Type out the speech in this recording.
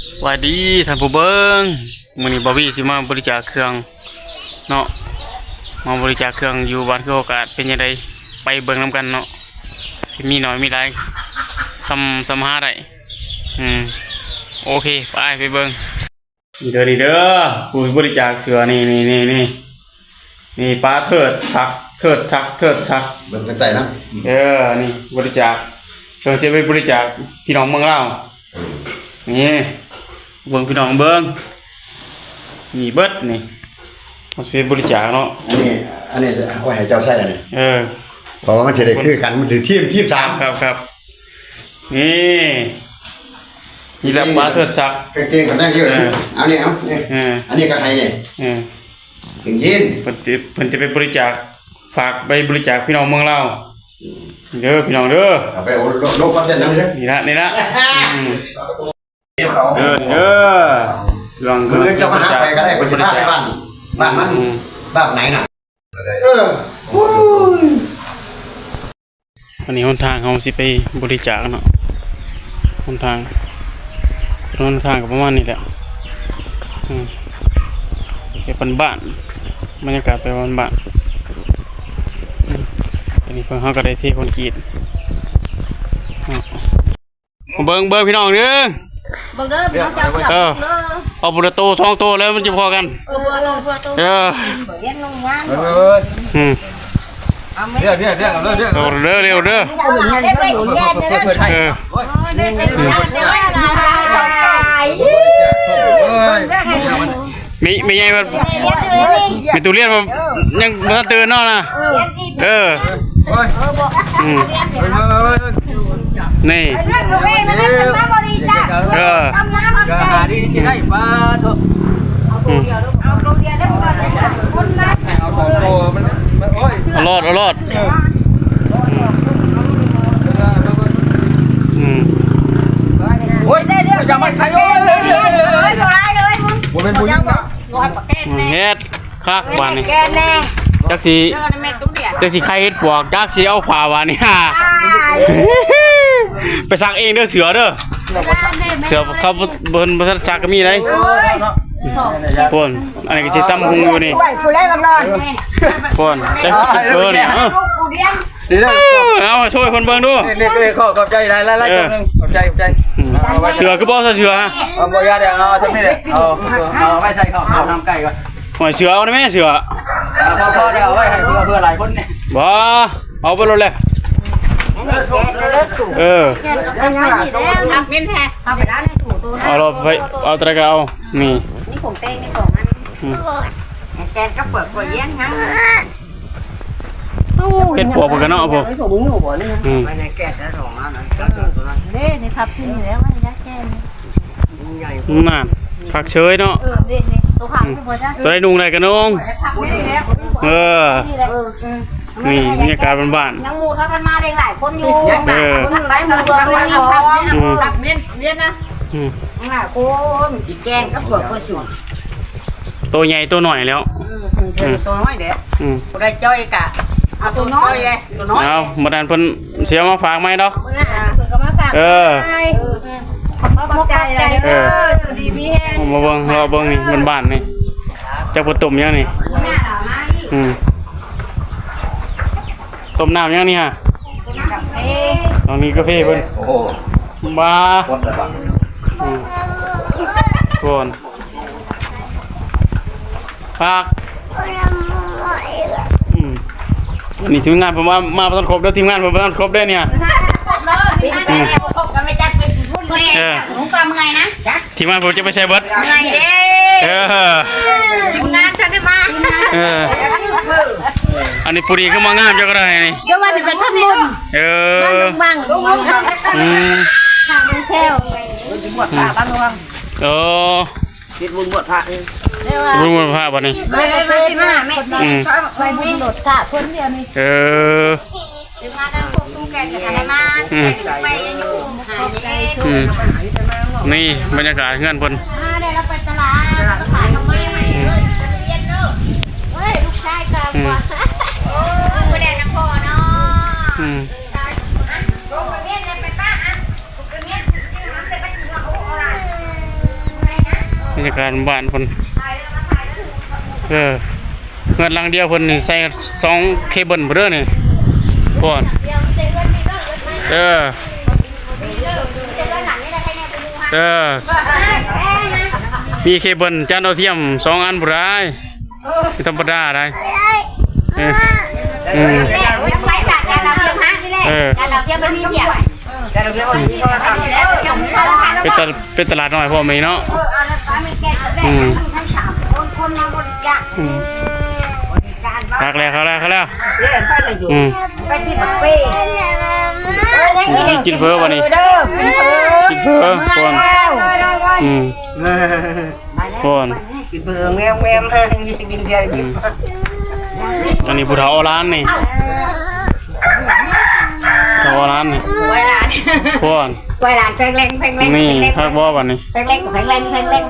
สวัสดีท่านผู้เบิ้งมื้อนี้บ่าววี่สิมาบริจาคเครื่องเนาะมาบริจาคเครื่องอยู่บ้านคือโอกาสเป็นจังได๋ไปเบิ่งนํกันเนาะสิมีน้อยมีหลายซ้ำหาได้โอเคไปเบิ่งนี่เด้อผู้บริจาคเสื้อนี่ป้าเถิดซักเบิ่งกันได้นะนี่บริจาคเครื่องสิไปบริจาคพี่น้องเมืองลาวนี่เบิ่งพี่น้องเบิ่งนี่เบิดนี่มันสิบริจาคเนาะอันนี้เอาให้เจ้าใช้อันนี้เพราะว่ามันสิได้คือกันมันสิทีม3ครับนี่แหละปลาเถิดซักเก่งๆกันได้เยอะเอานี่อันนี้ก็ให้นี่ถึงยินเพิ่นจะไปบริจาคฝากไปบริจาคพี่น้องเมืองลาวเด้อพี่น้องเด้อเอาไปโลกคอนเทนต์นำเด้อนี่ละเรื่องจะมาหาใครก็ได้บริจาคบ้านมันบ้านไหนน่ะอันนี้หนทางเฮาสิไปบริจาคเนาะหนทางก็ประมาณนี้แหละไปบ้านบรรยากาศไปบ้านอันนี้เพิ่นเฮาก็ได้เทคอนกรีตเบิ่งพี่น้องเด้อเบิ่งเด้อพี่น้องเจ้าเด้อเอาบุระโต2โตแล้วมันจะพอกันบุระโตเรียนลงงานเร็วเร็วมีไงแบบมีตัวเรียนแบบยังไม่ตื่นนอนนะนี่หาดีที่ได้มาเถอะเอาโรงเรียนได้ก่อนคนนะเอาสองโตมันโอ้ยเอารอดโอ้ยอย่ามาใช้โอ้ยเลยมึงเป็นบุญนะเฮ็ดคักบานนี่จักสิใครเฮ็ดปวกจักสิเอาผ้าวานนี่ไปซักเองเด้อเสือเด้อเสือเขาเบิ่นบ่ทันซักก็มีได้ป่นอันนี้ก็สิตำหุงอยู่นี่ป่นจักสิกินนี่เอาช่วยคนเบิ่งดูนี่ขอบใจหลายๆตัวนึงขอบใจเสือคือบ่เสือฮะบ่ยาเดี๋ยวเอาทั้งนี้เด้เอาไว้ใส่ข้าวทำไก่ก่อนหอยเสือเอาได้มั้ยเสือพอเดี๋ยวเอาไว้ให้เพื่อหลายคนนี่บ่เอาไปเลยเอาเราไปเอาตะกเอานี่ผมเต้ในของมันแกนก็เปิดเย็นงั้นเฮ็ดปวกกันเนาะพ่อในพับขึ้นแล้วมันจะแก้น่ะผักเชยเนาะตัวได้นุ่งอะไรกันน้องนี่บรรยากาศบ้านยังมูถ้ากันมาได้หลายคนอยู่ทั้งหลายมือตัวนี้พร้อมตักเมียนนะหลายคนอีแกนก็เปิดก็จุ่มตัวใหญ่ตัวหน่อยแล้วตัวน้อยเด็กได้จ้อยกะเอาตัวน้อยเลยตัวน้อยเอามาดันเพิ่นเสียมาฝากไหมดอกมาใจดีมีแห้งมาเบิ่งนี่บ้านนี่จักบ่ต้มยังนี่ต้มน้ำยังนี่ฮะตรงนี้กาแฟเพิ่นมาก่อนพักนี่ทีมงานผมมาประทันครบแล้วทีมงานผมประทันครบได้เนี่ยทีมงานผมจะไปใช้เบิร์ดอันนี้ปุรีก็มางามจังก็ได้นี่ก็ว่าจะไปทำบุญบ้างทางเชลบวชพระบ้านวังคิดบุญบวชพระบุญพระบ้านนี้ไปบุญบวชพระคนเดียวนี่ถึงมาดังพวกตุ้งแก่จะอะไรมาไปอยู่หาเย็นนี่บรรยากาศเงื่อนพนได้เราไปตลาดขายทำไมเย็นเนอะเฮ้ยลูกชายกลับมาโอ้ยแดดน้ำพอเนาะลงไปเมียนเลยไปป้าอ่ะลงไปเมียนที่มันจะไปถึงเราอะไร ยากาศบ้านเพิ่นเงินหลังเดียวเพิ่นนี่ใส่2เคเบิลบ่เด้อนี่ก่อนมีเคเบิลจานดาวเทียม2อันบ่ได้ไม่ธรรมดาได้ยังไปจากการเราเพียงห้านี่แหละการเราเพียงไม่มีเพียงการเราเพียงมีโทรศัพท์เป็นตลาดน้อยพอมีเนาะเอาละป้ามีแกงแรกทั้งสามคนมาบริจาคคักแล้วไปที่บักเป้กินเฟอวันนี้กินเฟอก่อนก่อน กินเบื่อแมวกินเทียน อันนี้ผู้เฒ่าร้านนี่เฒ่าร้านนี่ ไว้หลาน ก่อน ไว้หลานแพงแรง นี่คักบ่วันนี้ แพงแรง